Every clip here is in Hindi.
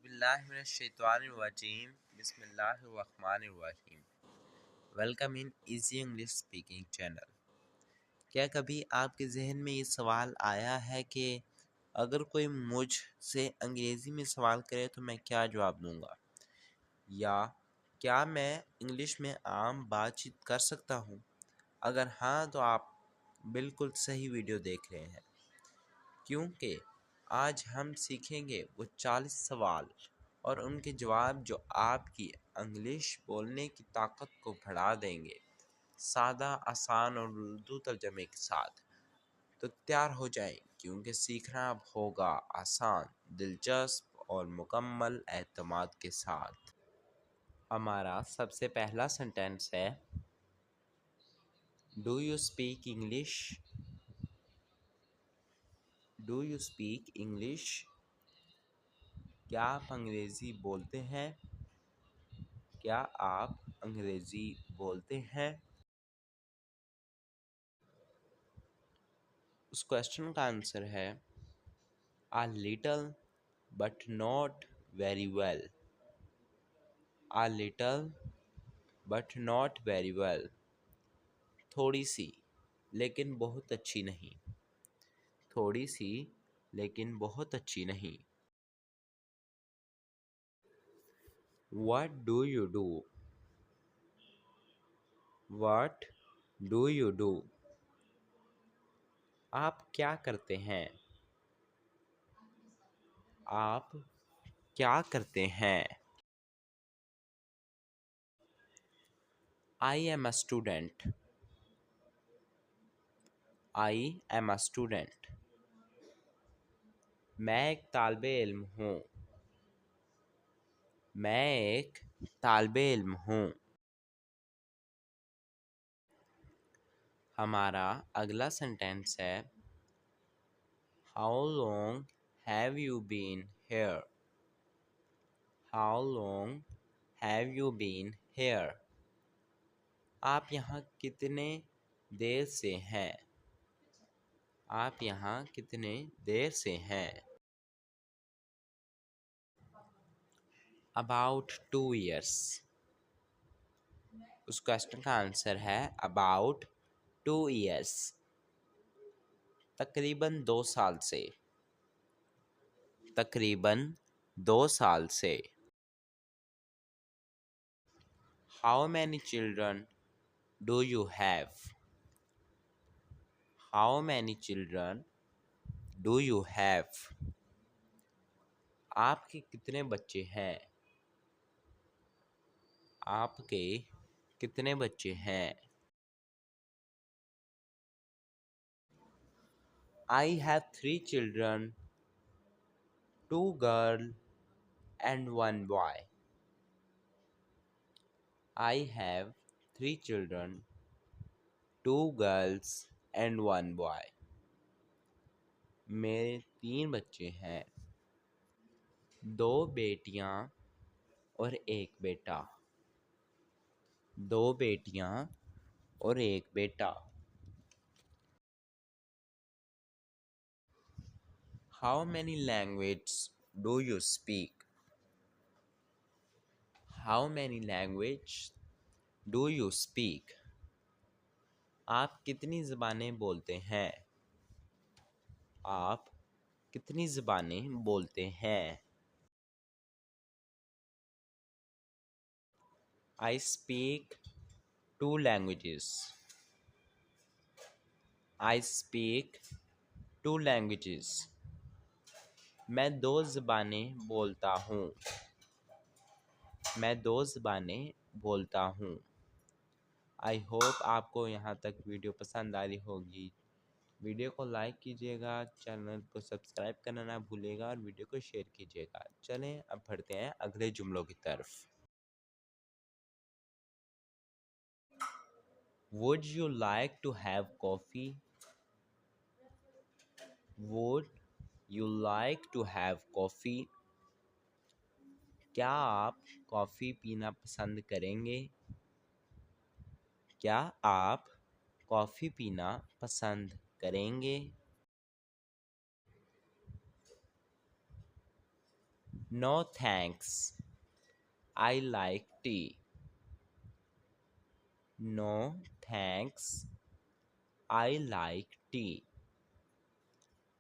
औज़ुबिल्लाहिमिनश्शैतानिर्रजीम बिस्मिल्लाहिर्रहमानिर्रहीम। Welcome in easy English speaking channel. क्या कभी आपके जहन में ये सवाल आया है कि अगर कोई मुझसे अंग्रेज़ी में सवाल करे तो मैं क्या जवाब दूंगा, या क्या मैं इंग्लिश में आम बातचीत कर सकता हूँ? अगर हाँ तो आप बिल्कुल सही वीडियो देख रहे हैं, क्योंकि आज हम सीखेंगे वो 40 सवाल और उनके जवाब जो आपकी इंग्लिश बोलने की ताकत को बढ़ा देंगे, सादा, आसान और उर्दू तर्जमे के साथ। तो तैयार हो जाएं, क्योंकि सीखना अब होगा आसान, दिलचस्प और मुकम्मल एतमाद के साथ। हमारा सबसे पहला सेंटेंस है, do you speak English? Do you speak English? क्या आप अंग्रेज़ी बोलते हैं? क्या आप अंग्रेज़ी बोलते हैं? उस क्वेश्चन का आंसर है a little but not very well। a little but not very well। थोड़ी सी लेकिन बहुत अच्छी नहीं। थोड़ी सी लेकिन बहुत अच्छी नहीं। What do you do? What do you do? आप क्या करते हैं? आप क्या करते हैं? I am a student। I am a student। मैं एक तालिबे इल्म हूँ। मैं एक तालिबे इल्म हूँ। हमारा अगला सेंटेंस है, How long have you been here? How long have you been here? आप यहाँ कितने देर से हैं? आप यहाँ कितने देर से हैं? About 2 years। उस क्वेश्चन का आंसर है about 2 years। तकरीबन 2 साल से। तकरीबन 2 साल से। How many children do you have? How many children do you have? आपके कितने बच्चे हैं? आपके कितने बच्चे हैं? I have 3 children, 2 girls and 1 boy। I have 3 children, 2 girls and 1 boy। मेरे 3 बच्चे हैं, 2 बेटियां और 1 बेटा। 2 बेटियां और 1 बेटा। How many languages do you speak? How many languages do you speak? आप कितनी ज़बानें बोलते हैं? आप कितनी ज़बानें बोलते हैं? I speak 2 languages। I speak 2 languages। मैं 2 ज़बानें बोलता हूँ। मैं 2 ज़बानें बोलता हूँ। आई होप आपको यहाँ तक वीडियो पसंद आ रही होगी। वीडियो को लाइक कीजिएगा, चैनल को सब्सक्राइब करना ना भूलिएगा और वीडियो को शेयर कीजिएगा। चलें अब बढ़ते हैं अगले जुमलों की तरफ। Would you like to have coffee? Would you like to have coffee? क्या आप कॉफ़ी पीना पसंद करेंगे? क्या आप कॉफ़ी पीना पसंद करेंगे? No thanks, I like tea. No thanks, I like tea.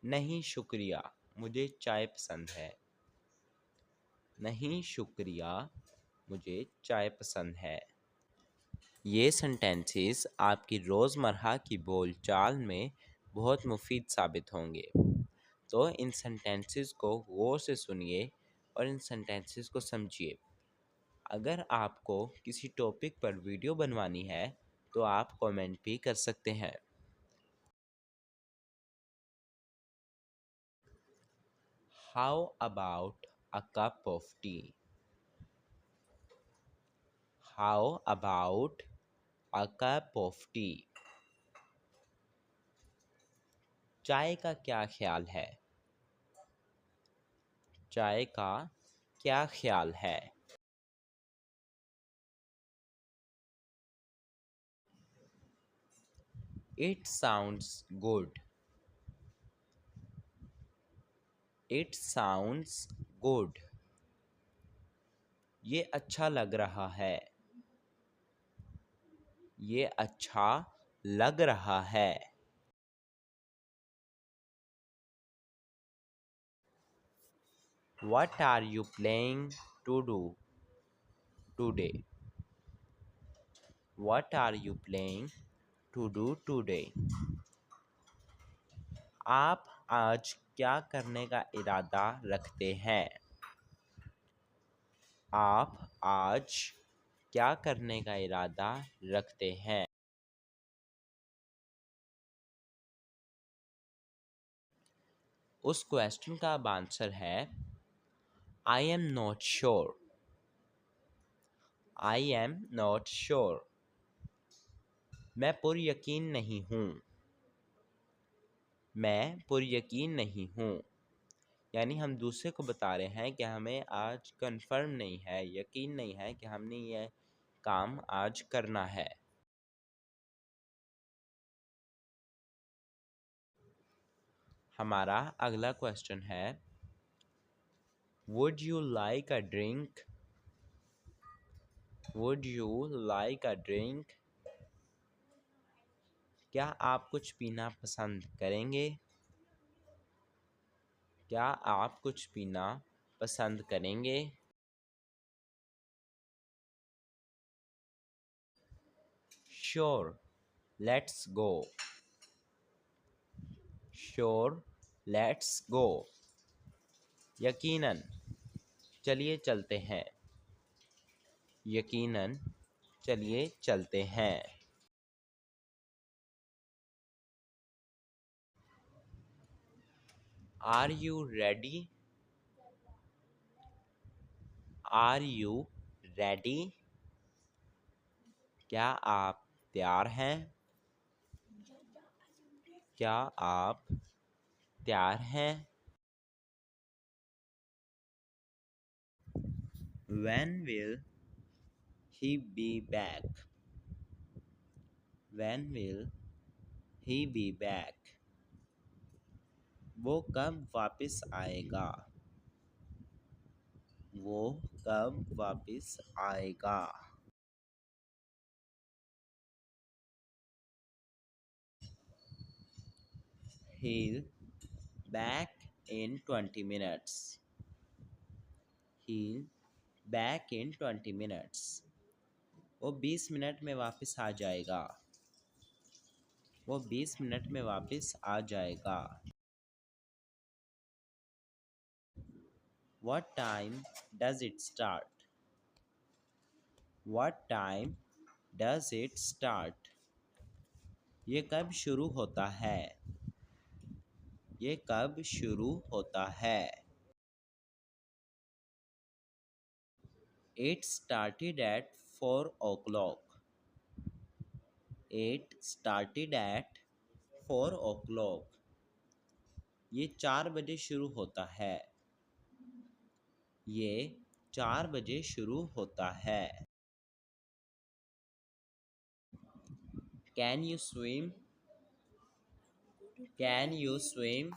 नहीं शुक्रिया, मुझे चाय पसंद है। नहीं शुक्रिया, मुझे चाय पसंद है। ये सेंटेंसेस आपकी रोज़मर्रा की बोलचाल में बहुत मुफीद साबित होंगे। तो इन सेंटेंसेस को गौर से सुनिए और इन सेंटेंसेस को समझिए। अगर आपको किसी टॉपिक पर वीडियो बनवानी है तो आप कमेंट भी कर सकते हैं। How about a cup of T? How about a cup of T? चाय का क्या ख्याल है? चाय का क्या ख्याल है? It sounds good. It sounds good. ये अच्छा लग रहा है। ये अच्छा लग रहा है। What are you planning to do today? What are you planning to do today? आप आज क्या करने का इरादा रखते हैं? आप आज क्या करने का इरादा रखते हैं? उस क्वेश्चन का अब आंसर है I am not sure. I am not sure. मैं पुरयकीन नहीं हूँ। मैं पुरयकीन नहीं हूँ। यानी हम दूसरे को बता रहे हैं कि हमें आज कंफर्म नहीं है, यकीन नहीं है कि हमने ये काम आज करना है। हमारा अगला क्वेश्चन है would you like a drink? Would you like a drink? क्या आप कुछ पीना पसंद करेंगे? क्या आप कुछ पीना पसंद करेंगे? Sure, let's go. Sure, let's go. यकीनन, चलिए चलते हैं। यकीनन, चलिए चलते हैं। Are you ready? Are you ready? क्या आप तैयार हैं? क्या आप तैयार हैं? When will he be back? When will he be back? वो कब वापस आएगा? वो कब वापस आएगा? He'll back in 20 minutes. He'll back in 20 minutes. वो 20 मिनट में वापस आ जाएगा। वो 20 मिनट में वापस आ जाएगा। What time does it start? What time does it start? ये कब शुरू होता है? ये कब शुरू होता है? It started at 4 o'clock. It started at 4 o'clock. ये 4 बजे शुरू होता है। ये 4 बजे शुरू होता है। Can you swim? Can you swim?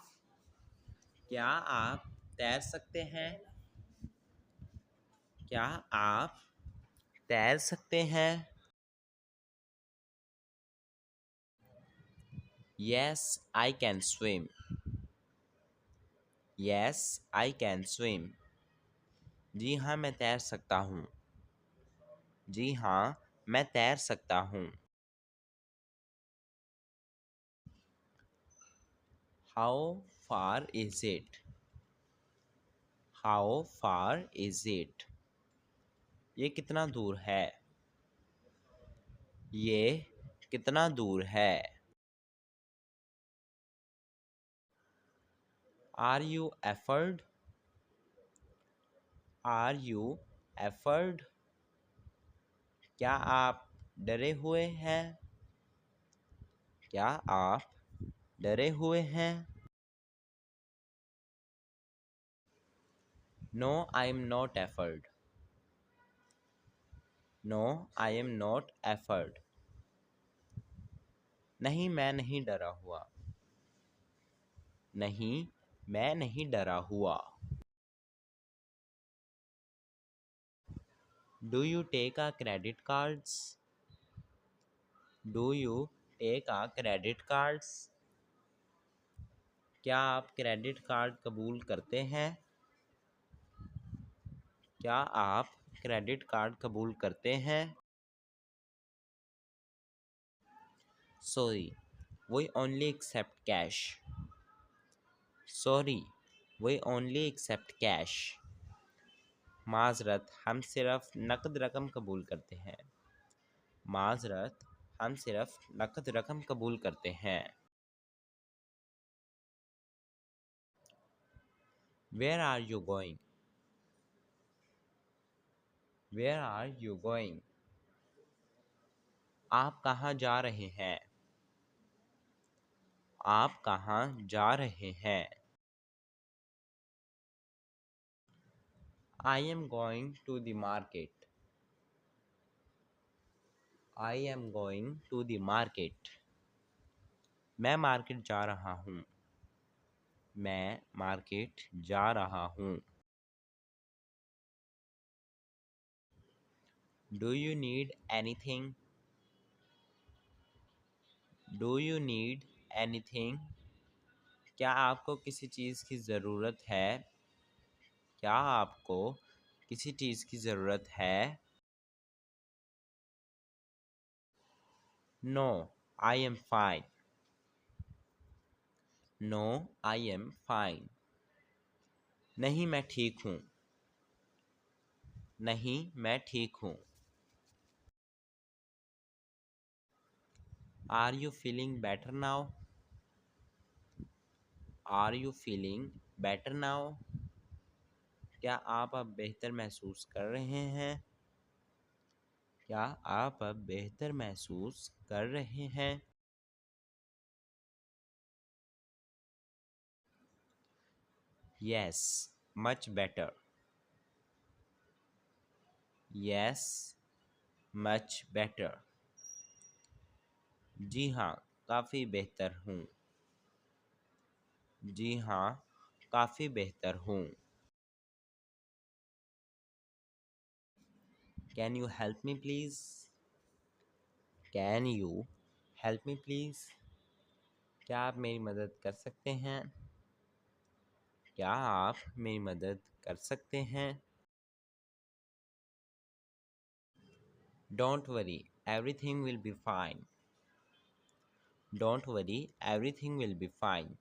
क्या आप तैर सकते हैं? क्या आप तैर सकते हैं? Yes, I can swim. Yes, I can swim. जी हाँ, मैं तैर सकता हूँ। जी हाँ, मैं तैर सकता हूँ। How far is it? How far is it? ये कितना दूर है? ये कितना दूर है? Are you afraid? Are you afraid? क्या आप डरे हुए हैं? क्या आप डरे हुए हैं? No, I am not afraid. No, I am not afraid. नहीं, मैं नहीं डरा हुआ। नहीं, मैं नहीं डरा हुआ। Do you take a credit cards? Do you take a credit cards? क्या आप क्रेडिट कार्ड कबूल करते हैं? क्या आप क्रेडिट कार्ड कबूल करते हैं? Sorry, we only accept cash. Sorry, we only accept cash. माजरत, हम सिर्फ नकद रकम कबूल करते हैं। माजरत, हम सिर्फ नकद रकम कबूल करते हैं। Where are you going? Where are you going? आप कहाँ जा रहे हैं? आप कहाँ जा रहे हैं? I am going to the market. I am going to the market. मैं मार्केट जा रहा हूँ। मैं मार्केट जा रहा हूँ। Do you need anything? Do you need anything? क्या आपको किसी चीज़ की ज़रूरत है? क्या आपको किसी चीज़ की ज़रूरत है? No, I am fine. No, I am fine. नहीं, मैं ठीक हूँ। नहीं, मैं ठीक हूँ। Are you feeling better now? Are you feeling better now? क्या आप अब बेहतर महसूस कर रहे हैं? क्या आप अब बेहतर महसूस कर रहे हैं? Yes, much better. Yes, much better. जी हाँ, काफ़ी बेहतर हूँ। जी हाँ, काफ़ी बेहतर हूँ। Can you help me please? Can you help me please? क्या आप मेरी मदद कर सकते हैं? क्या आप मेरी मदद कर सकते हैं? Don't worry, everything will be fine. Don't worry, everything will be fine.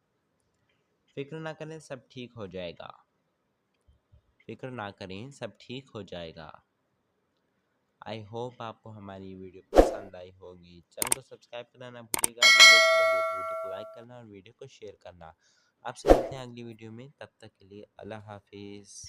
फिक्र ना करें, सब ठीक हो जाएगा। फिक्र ना करें, सब ठीक हो जाएगा। आई होप आपको हमारी वीडियो पसंद आई होगी। चैनल को सब्सक्राइब करना ना भूलिएगा। वीडियो को लाइक करना और वीडियो को शेयर करना। आपसे मिलते हैं अगली वीडियो में, तब तक के लिए अल्लाह हाफिज़।